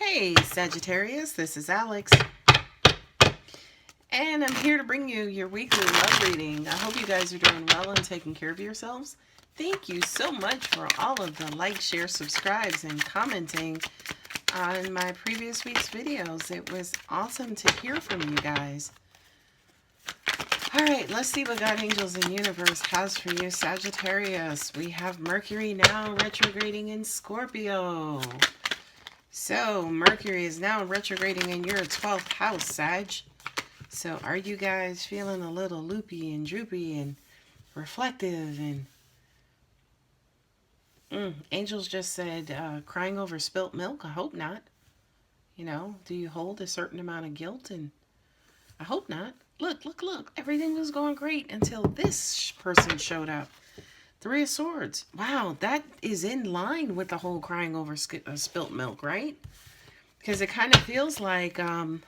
Hey Sagittarius, this is Alex, and I'm here to bring you your weekly love reading. I hope you guys are doing well and taking care of yourselves. Thank you so much for all of the likes, shares, subscribes, and commenting on my previous week's videos. It was awesome to hear from you guys. Alright, let's see what God, Angels, and Universe has for you, Sagittarius. We have Mercury now retrograding in Scorpio. So, Mercury is now retrograding in your 12th house, Sag. So, are you guys feeling a little loopy and droopy and reflective? And Angels just said, crying over spilt milk? I hope not. You know, do you hold a certain amount of guilt? And I hope not. Look, look, look. Everything was going great until this person showed up. Three of Swords. Wow, that is in line with the whole crying over spilt milk, right? Because it kind of feels like, you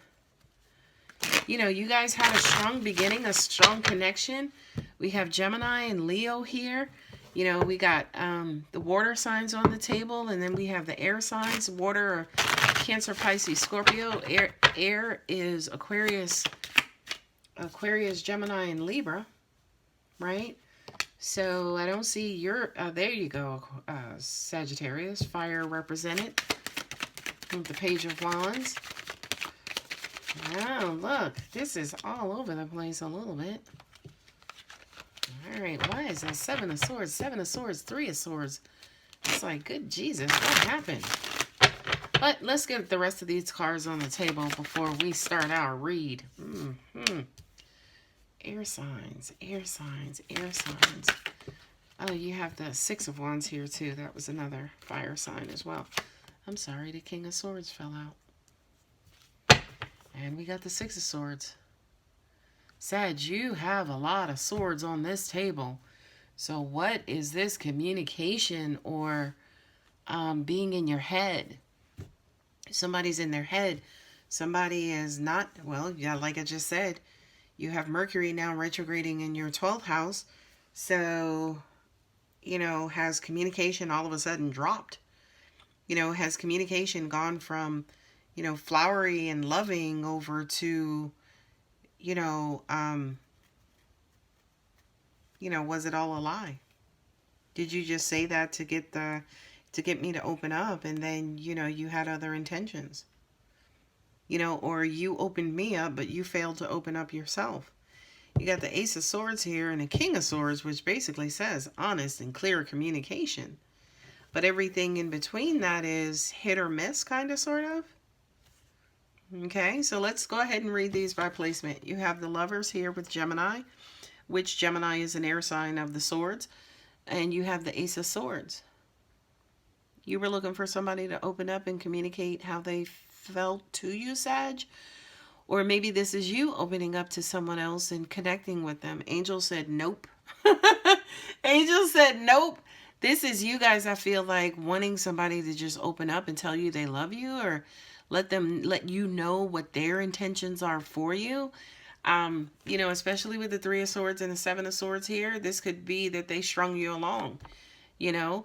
know, you guys had a strong beginning, a strong connection. We have Gemini and Leo here. You know, we got the water signs on the table, and then we have the air signs. Water are Cancer, Pisces, Scorpio. Air is Aquarius, Gemini, and Libra, right? So I don't see your, there you go, Sagittarius, fire represented with the Page of Wands. Wow, look, this is all over the place a little bit. All right, why is that Seven of Swords, Seven of Swords, Three of Swords? It's like, good Jesus, what happened? But let's get the rest of these cards on the table before we start our read. Air signs, air signs, air signs. Oh, you have the Six of Wands here too. That was another fire sign as well. I'm sorry, the King of Swords fell out. And we got the Six of Swords. Sag, you have a lot of swords on this table. So what is this communication or being in your head? Somebody's in their head. Somebody is not, well, yeah, like I just said, you have Mercury now retrograding in your 12th house. So, you know, has communication all of a sudden dropped? You know, has communication gone from, you know, flowery and loving over to, you know, was it all a lie? Did you just say that to get me to open up, and then, you know, you had other intentions? You know, or you opened me up, but you failed to open up yourself. You got the Ace of Swords here and the King of Swords, which basically says honest and clear communication. But everything in between that is hit or miss, kind of, sort of. Okay, so let's go ahead and read these by placement. You have the Lovers here with Gemini, which Gemini is an air sign of the Swords. And you have the Ace of Swords. You were looking for somebody to open up and communicate how they felt to you, Sag, or maybe this is you opening up to someone else and connecting with them. Angel said nope. Angel said nope. This is you guys, I feel like, wanting somebody to just open up and tell you they love you, or let you know what their intentions are for you. You know, especially with the Three of Swords and the Seven of Swords here, this could be that they strung you along. You know,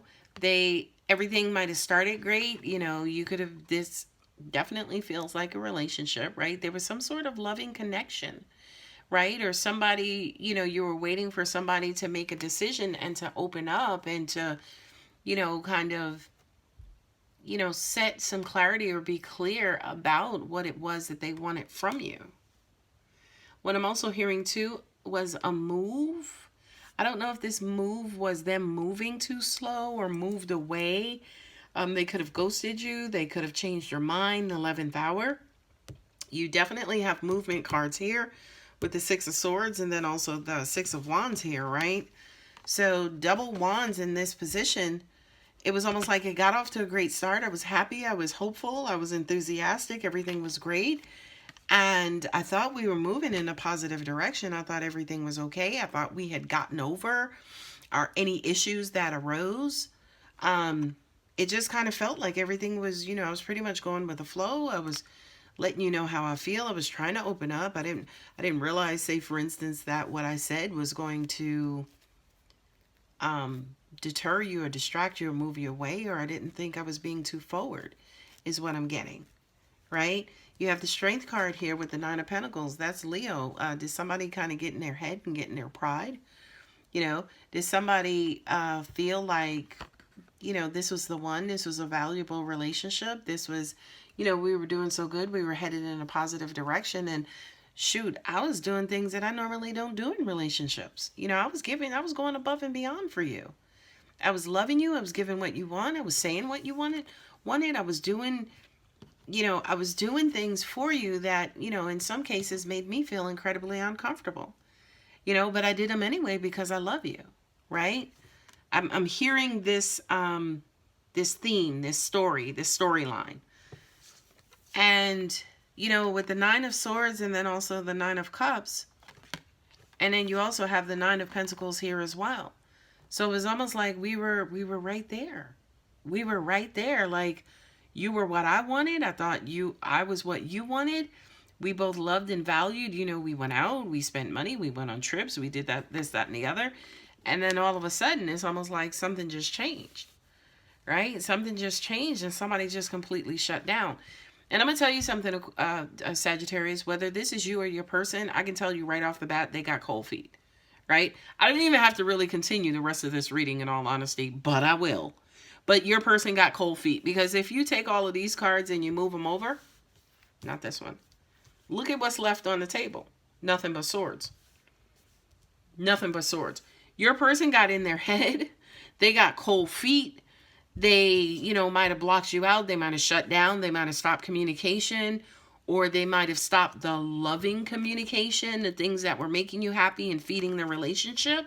everything might have started great. You know, you could have, this definitely feels like a relationship, right? There was some sort of loving connection, right? Or somebody, you know, you were waiting for somebody to make a decision and to open up and to, you know, kind of, you know, set some clarity or be clear about what it was that they wanted from you. What I'm also hearing too was a move. I don't know if this move was them moving too slow or moved away. They could have ghosted you. They could have changed your mind, the 11th hour. You definitely have movement cards here with the Six of Swords and then also the Six of Wands here, right? So double wands in this position. It was almost like it got off to a great start. I was happy. I was hopeful. I was enthusiastic. Everything was great. And I thought we were moving in a positive direction. I thought everything was okay. I thought we had gotten over any issues that arose. It just kind of felt like everything was, you know, I was pretty much going with the flow. I was letting you know how I feel. I was trying to open up. I didn't realize, say for instance, that what I said was going to deter you or distract you or move you away, or I didn't think I was being too forward, is what I'm getting. right? You have the Strength card here with the Nine of Pentacles. That's Leo. Did somebody kind of get in their head and get in their pride? You know, did somebody feel like, you know, this was the one, this was a valuable relationship, this was, you know, we were doing so good, we were headed in a positive direction, and shoot, I was doing things that I normally don't do in relationships. You know, I was going above and beyond for you. I was loving you, I was giving what you want, I was saying what you wanted, I was doing, you know, I was doing things for you that, you know, in some cases made me feel incredibly uncomfortable. You know, but I did them anyway because I love you, right? I'm hearing this this theme, this story, this storyline. And, you know, with the Nine of Swords and then also the Nine of Cups, and then you also have the Nine of Pentacles here as well. So it was almost like we were right there. We were right there. Like, you were what I wanted. I was what you wanted. We both loved and valued. You know, we went out, we spent money, we went on trips, we did that, this, that, and the other. And then all of a sudden, it's almost like something just changed, right? Something just changed and somebody just completely shut down. And I'm going to tell you something, Sagittarius, whether this is you or your person, I can tell you right off the bat, they got cold feet, right? I don't even have to really continue the rest of this reading in all honesty, but I will. But your person got cold feet, because if you take all of these cards and you move them over, not this one. Look at what's left on the table. Nothing but swords. Nothing but swords. Your person got in their head. They got cold feet. They, you know, might have blocked you out. They might have shut down. They might have stopped communication. Or they might have stopped the loving communication, the things that were making you happy and feeding the relationship.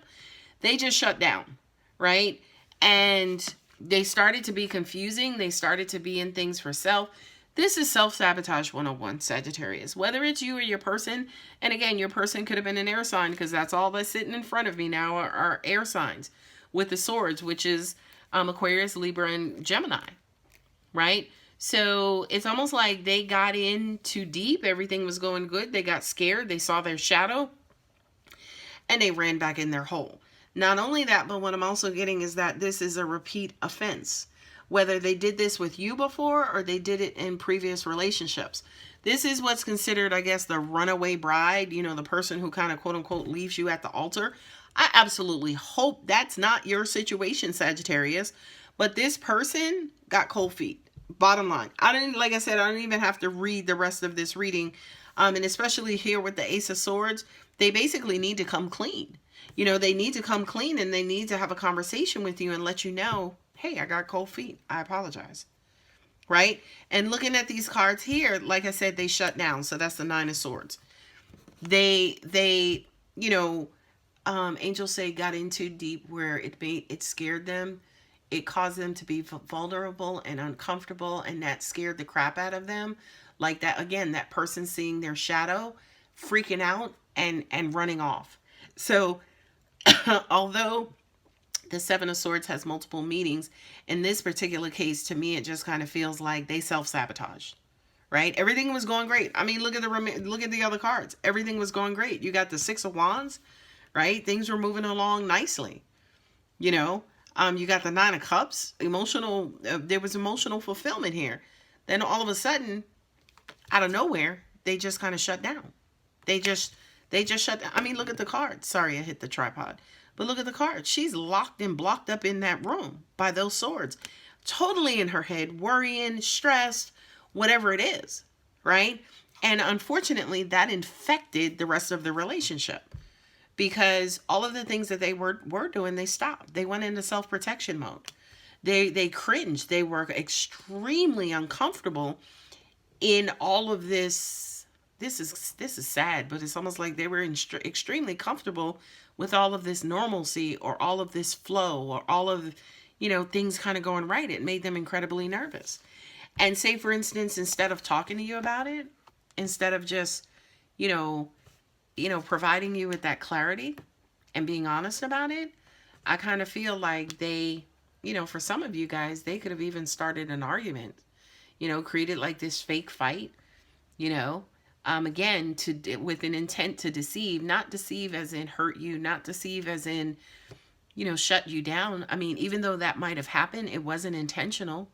They just shut down, right? And they started to be confusing. They started to be in things for self. This is self-sabotage 101, Sagittarius. Whether it's you or your person, and again, your person could have been an air sign, because that's all that's sitting in front of me now are air signs with the swords, which is Aquarius, Libra, and Gemini, right? So it's almost like they got in too deep. Everything was going good. They got scared. They saw their shadow, and they ran back in their hole. Not only that, but what I'm also getting is that this is a repeat offense. Whether they did this with you before or they did it in previous relationships. This is what's considered, I guess, the runaway bride, you know, the person who kind of quote unquote leaves you at the altar. I absolutely hope that's not your situation, Sagittarius. But this person got cold feet. Bottom line. Like I said, I don't even have to read the rest of this reading. And especially here with the Ace of Swords, they basically need to come clean. You know, they need to come clean, and they need to have a conversation with you and let you know, hey, I got cold feet. I apologize. Right? And looking at these cards here, like I said, they shut down. So that's the Nine of Swords. They you know, angels say got in too deep where it scared them. It caused them to be vulnerable and uncomfortable, and that scared the crap out of them. Like that, again, that person seeing their shadow, freaking out and running off. So although the Seven of Swords has multiple meanings, in this particular case, to me, it just kind of feels like they self-sabotaged, right? Everything was going great. I mean, look at the other cards. Everything was going great. You got the Six of Wands, right? Things were moving along nicely. You know, you got the Nine of Cups, emotional. There was emotional fulfillment here. Then all of a sudden, out of nowhere, they just kind of shut down. They just shut down. I mean, look at the cards. Sorry, I hit the tripod. But look at the card. She's locked and blocked up in that room by those swords. Totally in her head, worrying, stressed, whatever it is, right? And unfortunately, that infected the rest of the relationship. Because all of the things that they were doing, they stopped. They went into self-protection mode. They cringed. They were extremely uncomfortable in all of this. This is sad, but it's almost like they were extremely comfortable with all of this normalcy or all of this flow or all of, you know, things kind of going right. It made them incredibly nervous. And say, for instance, instead of talking to you about it, instead of just, you know, providing you with that clarity and being honest about it, I kind of feel like they, you know, for some of you guys, they could have even started an argument, you know, created like this fake fight, you know, again, with an intent to deceive, not deceive as in hurt you, not deceive as in, you know, shut you down. I mean, even though that might have happened, it wasn't intentional.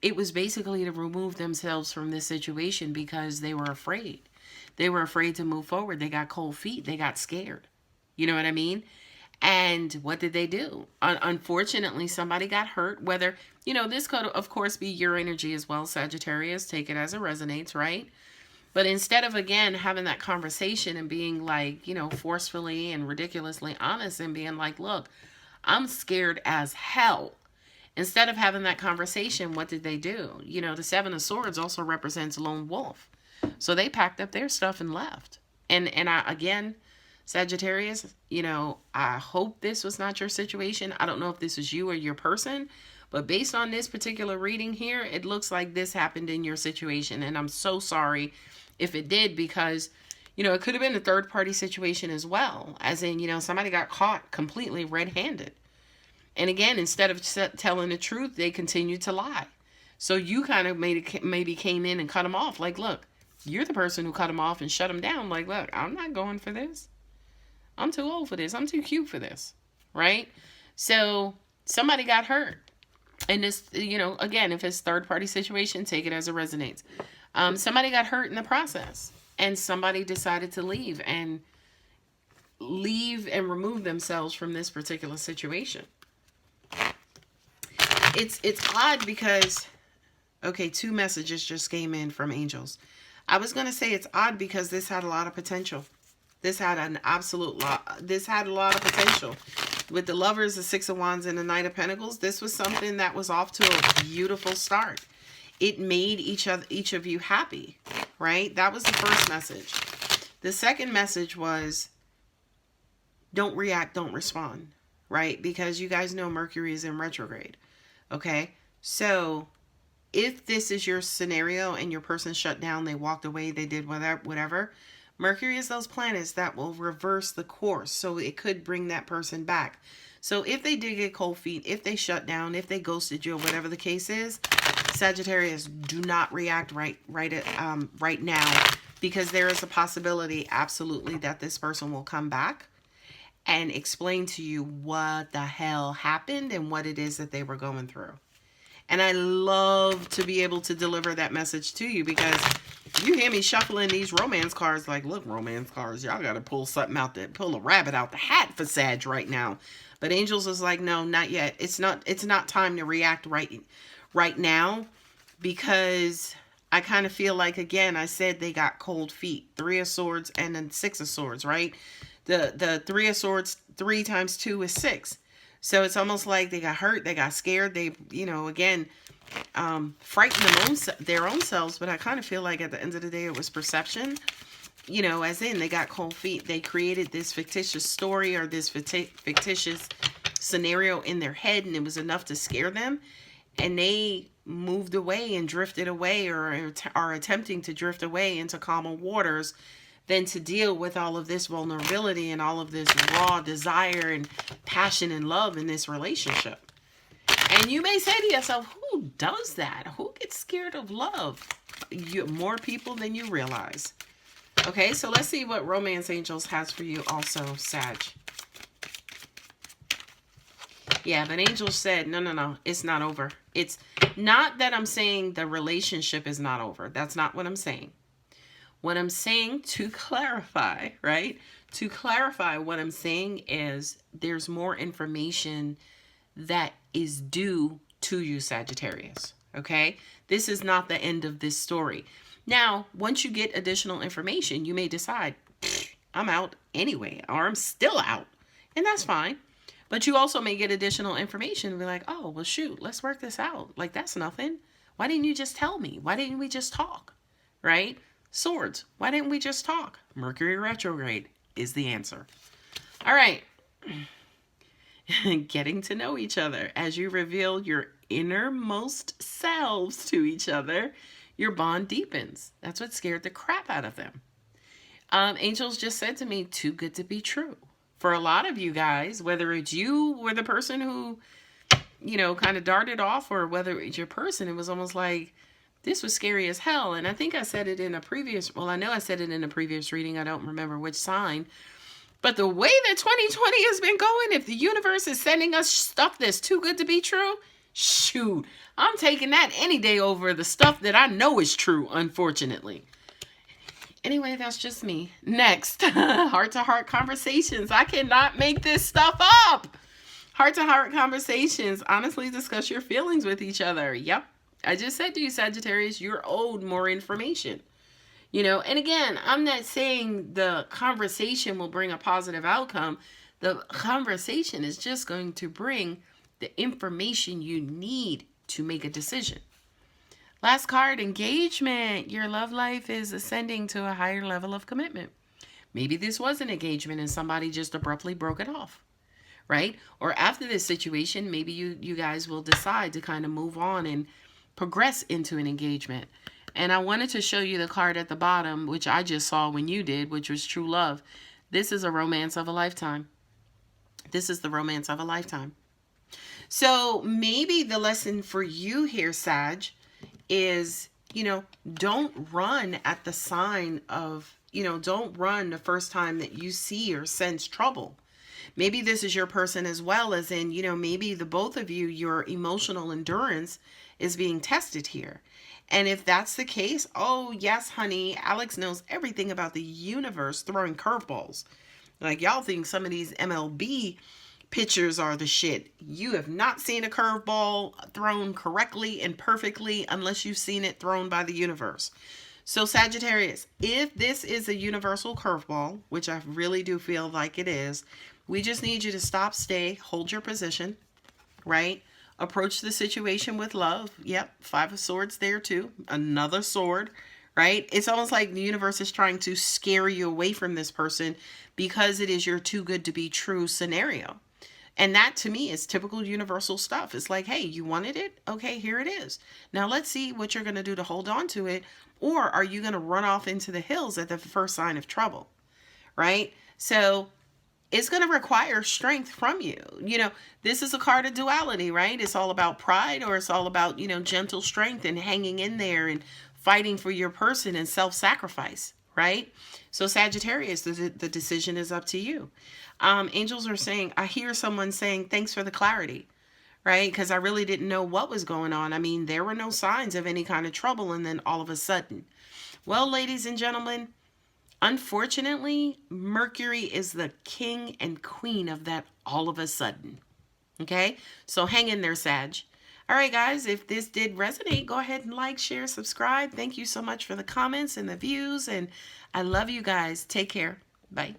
It was basically to remove themselves from this situation because they were afraid. They were afraid to move forward. They got cold feet. They got scared. You know what I mean? And what did they do? Unfortunately, somebody got hurt. Whether, this could, of course, be your energy as well, Sagittarius. Take it as it resonates, right? But instead of, again, having that conversation and being like, forcefully and ridiculously honest and being like, look, I'm scared as hell. Instead of having that conversation, what did they do? The Seven of Swords also represents lone wolf. So they packed up their stuff and left. And again, Sagittarius, I hope this was not your situation. I don't know if this is you or your person. But based on this particular reading here, it looks like this happened in your situation. And I'm so sorry if it did, because, it could have been a third-party situation as well. As in, somebody got caught completely red-handed. And again, instead of telling the truth, they continued to lie. So you kind of maybe came in and cut them off. Like, look, you're the person who cut them off and shut them down. Like, look, I'm not going for this. I'm too old for this. I'm too cute for this. Right? So somebody got hurt. And this, again, if it's third-party situation, take it as it resonates. Somebody got hurt in the process. And somebody decided to leave and remove themselves from this particular situation. It's odd because, okay, 2 messages just came in from angels. I was going to say it's odd because this had a lot of potential. This had an absolute lot. This had a lot of potential. With the Lovers, the 6 of Wands, and the Knight of Pentacles, this was something that was off to a beautiful start. It made each of you happy, right? That was the first message. The second message was, don't react, don't respond, right? Because you guys know Mercury is in retrograde, okay? So if this is your scenario and your person shut down, they walked away, they did whatever, Mercury is those planets that will reverse the course. So it could bring that person back. So if they did get cold feet, if they shut down, if they ghosted you, or whatever the case is, Sagittarius, do not react right now, because there is a possibility, absolutely, that this person will come back and explain to you what the hell happened and what it is that they were going through. And I love to be able to deliver that message to you, because you hear me shuffling these romance cards like, look, romance cards, y'all got to pull something out there, pull a rabbit out the hat for Sag right now. But angels is like, no, not yet. It's not time to react right now, because I kind of feel like, again, I said they got cold feet. 3 of Swords and then 6 of Swords, right? The 3 of Swords, 3 times 2 is 6. So it's almost like they got hurt, they got scared, they, again, frightened their own selves. But I kind of feel like at the end of the day, it was perception, as in they got cold feet. They created this fictitious story or this fictitious scenario in their head, and it was enough to scare them. And they moved away and drifted away, or are attempting to drift away into calmer waters than to deal with all of this vulnerability and all of this raw desire and passion and love in this relationship. And you may say to yourself, who does that? Who gets scared of love? More people than you realize. Okay, so let's see what Romance Angels has for you also, Sag. Yeah, but angels said, no, it's not over. It's not that I'm saying the relationship is not over. That's not what I'm saying. What I'm saying, to clarify, right? To clarify, what I'm saying is there's more information that is due to you, Sagittarius. Okay? This is not the end of this story. Now, once you get additional information, you may decide, I'm out anyway, or I'm still out. And that's fine. But you also may get additional information and be like, oh, well, shoot, let's work this out. Like, that's nothing. Why didn't you just tell me? Why didn't we just talk? Right? Swords. Why didn't we just talk? Mercury retrograde is the answer. All right. Getting to know each other. As you reveal your innermost selves to each other, your bond deepens. That's what scared the crap out of them. Angels just said to me, too good to be true. For a lot of you guys, whether it's you or the person who, kind of darted off, or whether it's your person, it was almost like, this was scary as hell. And I think I said it in a previous, I know I said it in a previous reading. I don't remember which sign. But the way that 2020 has been going, if the universe is sending us stuff that's too good to be true, Shoot, I'm taking that any day over the stuff that I know is true, unfortunately. Anyway, that's just me. Next, heart-to-heart conversations. I cannot make this stuff up. Heart-to-heart conversations. Honestly discuss your feelings with each other. Yep. I just said to you, Sagittarius, you're owed more information. You know, and again, I'm not saying the conversation will bring a positive outcome. The conversation is just going to bring the information you need to make a decision. Last card, engagement. Your love life is ascending to a higher level of commitment. Maybe this was an engagement and somebody just abruptly broke it off, right? Or after this situation, maybe you guys will decide to kind of move on and progress into an engagement. And I wanted to show you the card at the bottom, which I just saw when you did, which was true love. This is a romance of a lifetime. This is the romance of a lifetime. So maybe the lesson for you here, Sag, is, you know, don't run at the sign of, you know, don't run the first time that you see or sense trouble. Maybe this is your person as well, as in, you know, maybe the both of you, your emotional endurance is being tested here. And if that's the case, oh yes, honey, Alex knows everything about the universe throwing curveballs. Like, y'all think some of these MLB pitchers are the shit. You have not seen a curveball thrown correctly and perfectly unless you've seen it thrown by the universe. So Sagittarius, if this is a universal curveball, which I really do feel like it is, we just need you to stop, stay, hold your position, right? Approach the situation with love. Yep, 5 of Swords there too. Another sword, right? It's almost like the universe is trying to scare you away from this person because it is your too good to be true scenario. And that to me is typical universal stuff. It's like, hey, you wanted it? Okay, here it is. Now let's see what you're going to do to hold on to it. Or are you going to run off into the hills at the first sign of trouble? Right? So it's going to require strength from you. You know, this is a card of duality, right? It's all about pride, or it's all about, you know, gentle strength and hanging in there and fighting for your person and self-sacrifice, right? So Sagittarius, the decision is up to you. Angels are saying, I hear someone saying, thanks for the clarity, right? Because I really didn't know what was going on. I mean, there were no signs of any kind of trouble. And then all of a sudden, well, ladies and gentlemen, unfortunately, Mercury is the king and queen of that all of a sudden. Okay, so hang in there, Sag. All right, guys, if this did resonate, go ahead and like, share, subscribe. Thank you so much for the comments and the views. And I love you guys. Take care. Bye.